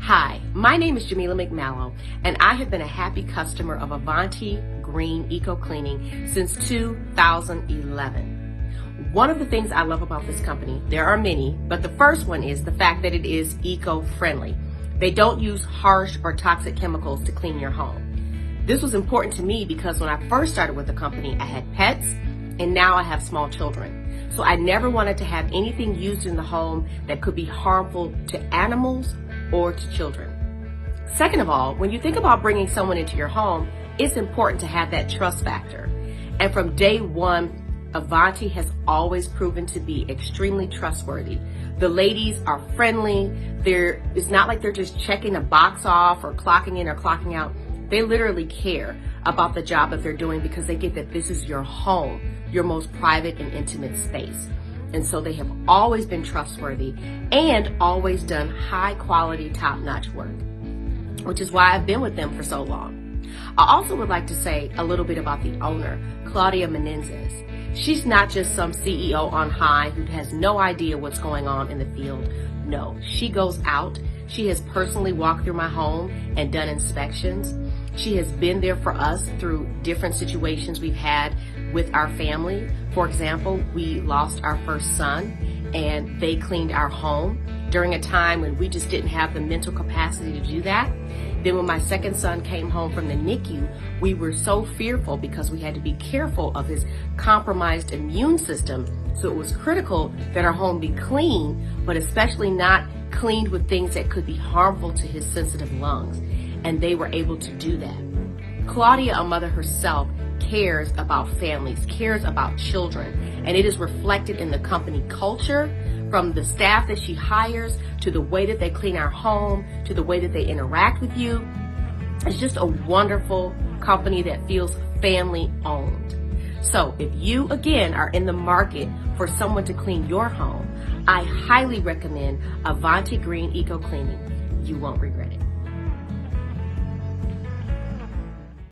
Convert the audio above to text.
Hi, my name is Jamila Mcmallow, and I have been a happy customer of Avanti Green Eco Cleaning since 2011. One of the things I love about this company, there are many, but the first one is the fact that it is eco-friendly. They don't use harsh or toxic chemicals to clean your home. This was important to me because when I first started with the company, I had pets, and now I have small children. So I never wanted to have anything used in the home that could be harmful to animals or to children. Second of all, when you think about bringing someone into your home, it's important to have that trust factor. And from day one, Avanti has always proven to be extremely trustworthy. The ladies are friendly. It's not like they're just checking a box off or clocking in or clocking out. They literally care about the job that they're doing because they get that this is your home, your most private and intimate space. And so they have always been trustworthy and always done high quality, top-notch work, which is why I've been with them for so long. I also would like to say a little bit about the owner, Claudia Menendez. She's not just some CEO on high who has no idea what's going on in the field. No, she goes out. She has personally walked through my home and done inspections. She has been there for us through different situations we've had with our family. For example, we lost our first son and they cleaned our home during a time when we just didn't have the mental capacity to do that. Then when my second son came home from the NICU, we were so fearful because we had to be careful of his compromised immune system. So it was critical that our home be clean, but especially not cleaned with things that could be harmful to his sensitive lungs. And they were able to do that. Claudia, a mother herself, cares about families, cares about children, and it is reflected in the company culture, from the staff that she hires, to the way that they clean our home, to the way that they interact with you. It's just a wonderful company that feels family owned. So if you, again, are in the market for someone to clean your home, I highly recommend Avanti Green Eco Cleaning. You won't regret it.